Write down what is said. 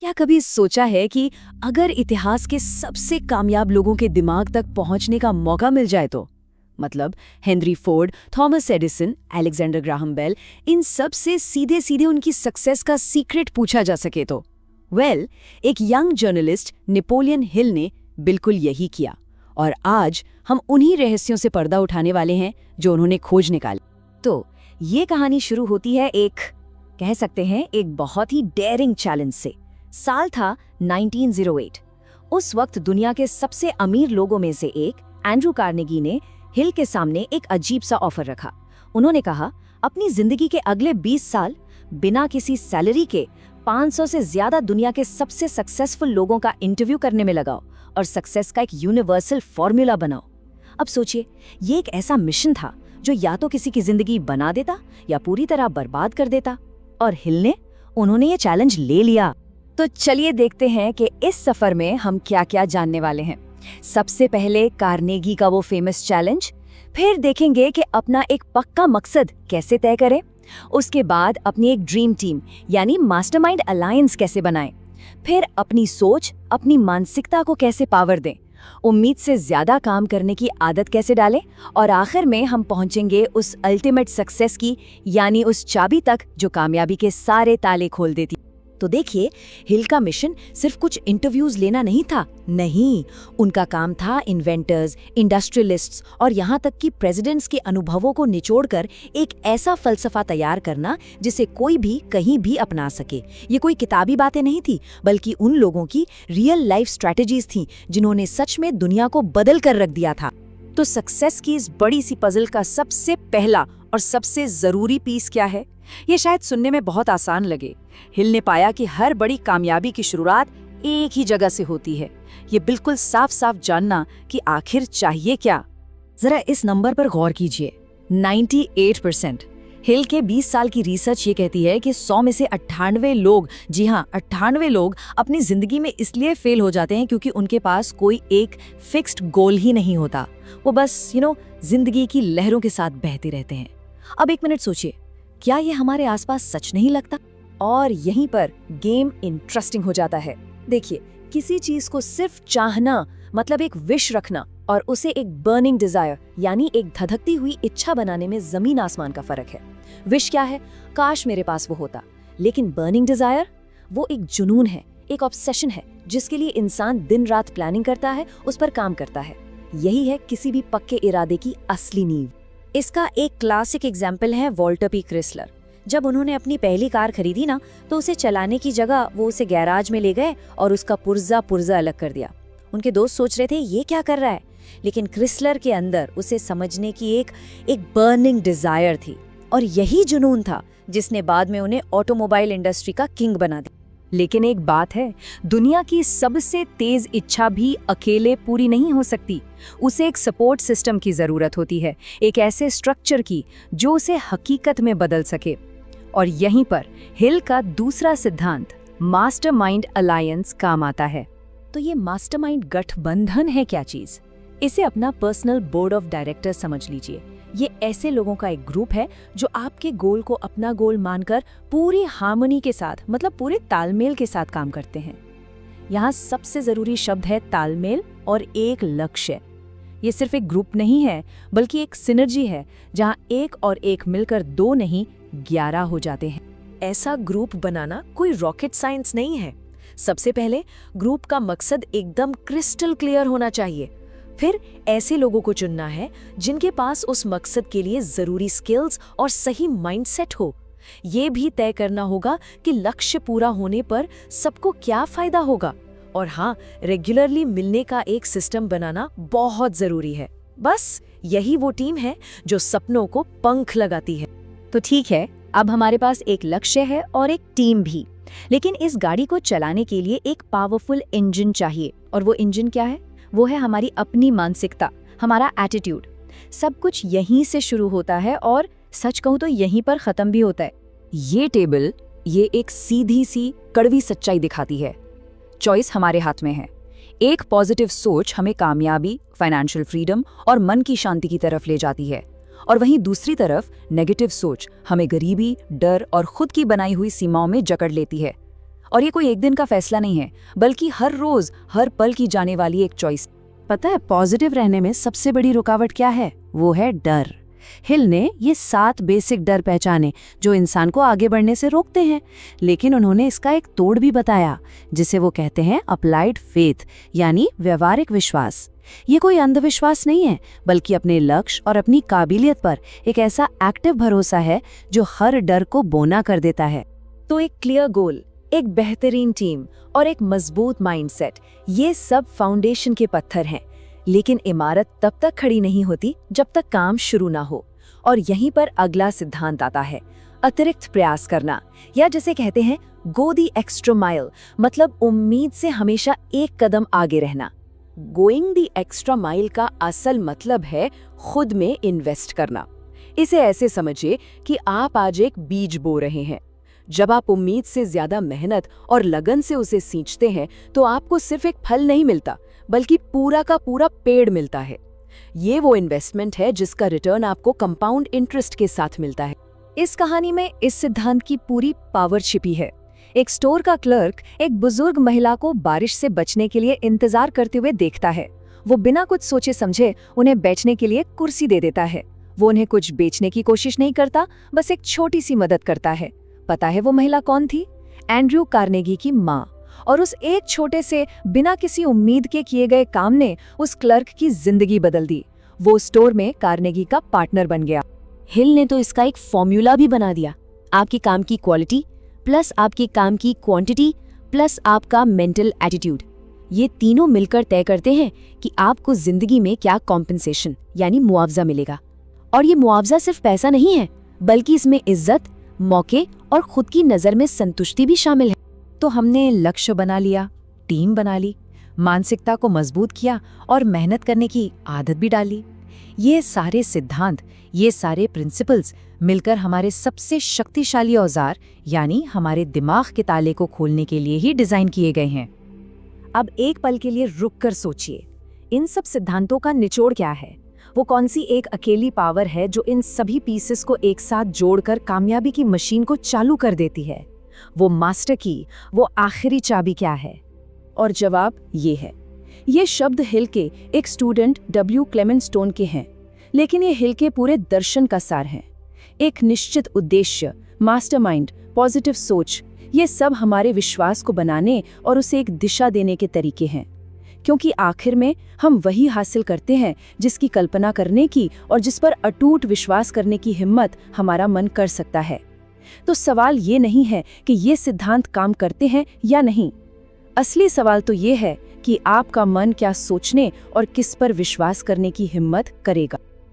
क्या कभी सोचा है कि अगर इतिहास के सबसे कामयाब लोगों के दिमाग तक पहुंचने का मौका मिल जाए तो मतलब Henry Ford, Thomas Edison, Alexander Graham Bell, इन सब से सीधे सीधे उनकी सक्सेस का सीक्रेट पूछा जा सके तो एक यंग जर्नलिस्ट नेपोलियन हिल ने बिल्कुल यही किया और आज हम उन्हीं रहस्यों से पर्दा उठाने वाले हैं जो उन्होंने खोज निकाला। तो ये कहानी शुरू होती है कह सकते हैं एक बहुत ही डेयरिंग चैलेंज से। साल था 1908। उस वक्त दुनिया के सबसे अमीर लोगों में से एक एंड्रू कार्नेगी ने हिल के सामने एक अजीब सा ऑफर रखा। उन्होंने कहा, अपनी जिंदगी के अगले 20 साल बिना किसी सैलरी के 500 से ज्यादा दुनिया के सबसे सक्सेसफुल लोगों का इंटरव्यू करने में लगाओ और सक्सेस का एक यूनिवर्सल फॉर्मूला बनाओ। अब सोचिए, ये एक ऐसा मिशन था जो या तो किसी की जिंदगी बना देता या पूरी तरह बर्बाद कर देता। और हिल उन्होंने ये चैलेंज ले लिया। तो चलिए देखते हैं कि इस सफर में हम क्या क्या जानने वाले हैं। सबसे पहले कार्नेगी का वो फेमस चैलेंज, फिर देखेंगे कि अपना एक पक्का मकसद कैसे तय करें, उसके बाद अपनी एक ड्रीम टीम यानी मास्टरमाइंड अलायंस कैसे बनाएं, फिर अपनी सोच, अपनी मानसिकता को कैसे पावर दें, उम्मीद से ज्यादा काम करने की आदत कैसे डालें और आखिर में हम पहुंचेंगे उस अल्टीमेट सक्सेस की यानी उस चाबी तक जो कामयाबी के सारे ताले खोल देती। तो देखिए, हिल का मिशन सिर्फ कुछ इंटरव्यूज लेना नहीं था। नहीं, उनका काम था इन्वेंटर्स, इंडस्ट्रियलिस्ट्स और यहाँ तक कि प्रेसिडेंट्स के अनुभवों को निचोड़कर एक ऐसा फलसफा तैयार करना जिसे कोई भी कहीं भी अपना सके। ये कोई किताबी बातें नहीं थी, बल्कि उन लोगों की रियल लाइफ स्ट्रैटेजीज थी जिन्होंने सच में दुनिया को बदल कर रख दिया था। तो सक्सेस की इस बड़ी सी पजल का सबसे पहला और सबसे जरूरी पीस क्या है? ये शायद सुनने में बहुत आसान लगे। हिल ने पाया कि हर बड़ी कामयाबी की शुरुआत एक ही जगह से होती है। ये बिल्कुल साफ साफ जानना कि आखिर चाहिए क्या। जरा इस नंबर पर गौर कीजिए, 98%। हिल के 20 साल की रिसर्च ये कहती है कि 100 में से 98 लोग, जी हाँ 98 लोग अपनी जिंदगी में इसलिए फेल हो जाते हैं क्योंकि उनके पास कोई एक फिक्स्ड गोल ही नहीं होता। वो बस जिंदगी की लहरों के साथ बहते रहते हैं। अब एक मिनट सोचिए, क्या ये हमारे आसपास सच नहीं लगता? और यहीं पर गेम इंटरेस्टिंग हो जाता है। देखिए, किसी चीज को सिर्फ चाहना मतलब एक विश रखना और उसे एक बर्निंग डिजायर यानी एक धधकती हुई इच्छा बनाने में जमीन आसमान का फर्क है। विश क्या है? काश मेरे पास वो होता। लेकिन बर्निंग डिजायर वो एक जुनून है, एक ऑब्सेशन है जिसके लिए इंसान दिन रात प्लानिंग करता है, उस पर काम करता है। यही है किसी भी पक्के इरादे की असली नींव। इसका एक क्लासिक एग्जाम्पल है वॉल्टर पी क्रिसलर। जब उन्होंने अपनी पहली कार खरीदी ना, तो उसे चलाने की जगह वो उसे गैराज में ले गए और उसका पुर्जा अलग कर दिया। उनके दोस्त सोच रहे थे ये क्या कर रहा है, लेकिन क्रिसलर के अंदर उसे समझने की एक बर्निंग डिजायर थी और यही जुनून था जिसने बाद में उन्हें ऑटोमोबाइल इंडस्ट्री का किंग बना दिया। लेकिन एक बात है, दुनिया की सबसे तेज इच्छा भी अकेले पूरी नहीं हो सकती। उसे एक सपोर्ट सिस्टम की जरूरत होती है, एक ऐसे स्ट्रक्चर की जो उसे हकीकत में बदल सके। और यहीं पर हिल का दूसरा सिद्धांत मास्टरमाइंड अलायंस काम आता है। तो ये मास्टरमाइंड गठबंधन है क्या चीज? इसे अपना पर्सनल बोर्ड ऑफ डायरेक्टर समझ लीजिए। ये ऐसे लोगों का एक ग्रुप है जो आपके गोल को अपना गोल मानकर पूरी हार्मनी के साथ मतलब पूरे तालमेल के साथ काम करते हैं। यहाँ सबसे जरूरी शब्द है तालमेल और एक लक्ष्य। ये सिर्फ एक ग्रुप नहीं है, बल्कि एक सिनर्जी है जहाँ एक और एक मिलकर 2 नहीं 11 हो जाते हैं। ऐसा ग्रुप बनाना कोई रॉकेट साइंस नहीं है। सबसे पहले ग्रुप का मकसद एकदम क्रिस्टल क्लियर होना चाहिए। फिर ऐसे लोगों को चुनना है जिनके पास उस मकसद के लिए जरूरी स्किल्स और सही माइंडसेट हो। ये भी तय करना होगा कि लक्ष्य पूरा होने पर सबको क्या फायदा होगा। और हाँ, रेगुलरली मिलने का एक सिस्टम बनाना बहुत जरूरी है। बस यही वो टीम है जो सपनों को पंख लगाती है। तो ठीक है, अब हमारे पास एक लक्ष्य है और एक टीम भी, लेकिन इस गाड़ी को चलाने के लिए एक पावरफुल इंजन चाहिए। और वो इंजन क्या है? वो है हमारी अपनी मानसिकता, हमारा एटीट्यूड। सब कुछ यहीं से शुरू होता है और सच कहूं तो यहीं पर खत्म भी होता है। ये टेबल ये एक सीधी सी कड़वी सच्चाई दिखाती है। चॉइस हमारे हाथ में है। एक पॉजिटिव सोच हमें कामयाबी, फाइनेंशियल फ्रीडम और मन की शांति की तरफ ले जाती है, और वहीं दूसरी तरफ नेगेटिव सोच हमें गरीबी, डर और खुद की बनाई हुई सीमाओं में जकड़ लेती है। और ये कोई एक दिन का फैसला नहीं है, बल्कि हर रोज हर पल की जाने वाली एक चॉइस। पता है पॉजिटिव रहने में सबसे बड़ी रुकावट क्या है? वो है डर। हिल ने ये 7 बेसिक डर पहचाने जो इंसान को आगे बढ़ने से रोकते हैं, लेकिन उन्होंने इसका एक तोड़ भी बताया, जिसे वो कहते हैं अप्लाइड फेथ, यानी व्यवहारिक विश्वास। ये कोई अंधविश्वास नहीं है, बल्कि अपने लक्ष्य और अपनी काबिलियत पर एक ऐसा एक्टिव भरोसा है जो हर डर को बोना कर देता है। तो एक क्लियर गोल, एक बेहतरीन टीम और एक मजबूत माइंडसेट, ये सब फाउंडेशन के पत्थर हैं। लेकिन इमारत तब तक खड़ी नहीं होती जब तक काम शुरू ना हो। और यहीं पर अगला सिद्धांत आता है, अतिरिक्त प्रयास करना, या जैसे कहते हैं गो दी एक्स्ट्रा माइल, मतलब उम्मीद से हमेशा एक कदम आगे रहना। गोइंग दी एक्स्ट्रा माइल का असल मतलब है खुद में इन्वेस्ट करना। इसे ऐसे समझिए कि आप आज एक बीज बो रहे हैं। जब आप उम्मीद से ज्यादा मेहनत और लगन से उसे सींचते हैं तो आपको सिर्फ एक फल नहीं मिलता, बल्कि पूरा का पूरा पेड़ मिलता है। ये वो इन्वेस्टमेंट है जिसका रिटर्न आपको कंपाउंड इंटरेस्ट के साथ मिलता है। इस कहानी में इस सिद्धांत की पूरी पावर छिपी है। एक स्टोर का क्लर्क एक बुजुर्ग महिला को बारिश से बचने के लिए इंतजार करते हुए देखता है। वो बिना कुछ सोचे समझे उन्हें बैठने के लिए कुर्सी दे देता है। वो उन्हें कुछ बेचने की कोशिश नहीं करता, बस एक छोटी सी मदद करता है। पता है वो महिला कौन थी? एंड्रयू कार्नेगी की माँ। और उस एक छोटे से बिना किसी उम्मीद के किए गए काम ने उस क्लर्क की जिंदगी बदल दी। वो स्टोर में कार्नेगी का पार्टनर बन गया। हिल ने तो इसका एक फॉर्मूला भी बना दिया, आपकी काम की क्वालिटी प्लस आपकी काम की क्वांटिटी प्लस आपका मेंटल एटीट्यूड, ये तीनों मिलकर तय करते हैं कि आपको जिंदगी में क्या कॉम्पेंसेशन यानी मुआवजा मिलेगा। और ये मुआवजा सिर्फ पैसा नहीं है, बल्कि इसमें इज्जत, मौके और खुद की नज़र में संतुष्टि भी शामिल है। तो हमने लक्ष्य बना लिया, टीम बना ली, मानसिकता को मजबूत किया और मेहनत करने की आदत भी डाली। ये सारे सिद्धांत, ये सारे प्रिंसिपल्स मिलकर हमारे सबसे शक्तिशाली औजार यानी हमारे दिमाग के ताले को खोलने के लिए ही डिजाइन किए गए हैं। अब एक पल के लिए रुक कर सोचिए, इन सब सिद्धांतों का निचोड़ क्या है? वो कौन सी एक अकेली पावर है जो इन सभी पीसेस को एक साथ जोड़कर कामयाबी की मशीन को चालू कर देती है? वो मास्टर की, वो आखिरी चाबी क्या है? और जवाब ये है। ये शब्द हिल के एक स्टूडेंट डब्ल्यू क्लेमेंट स्टोन के हैं, लेकिन ये हिल के पूरे दर्शन का सार है। एक निश्चित उद्देश्य, मास्टरमाइंड, पॉजिटिव सोच, ये सब हमारे विश्वास को बनाने और उसे एक दिशा देने के तरीके हैं। क्योंकि आखिर में हम वही हासिल करते हैं जिसकी कल्पना करने की और जिस पर अटूट विश्वास करने की हिम्मत हमारा मन कर सकता है। तो सवाल ये नहीं है कि ये सिद्धांत काम करते हैं या नहीं। असली सवाल तो ये है कि आपका मन क्या सोचने और किस पर विश्वास करने की हिम्मत करेगा।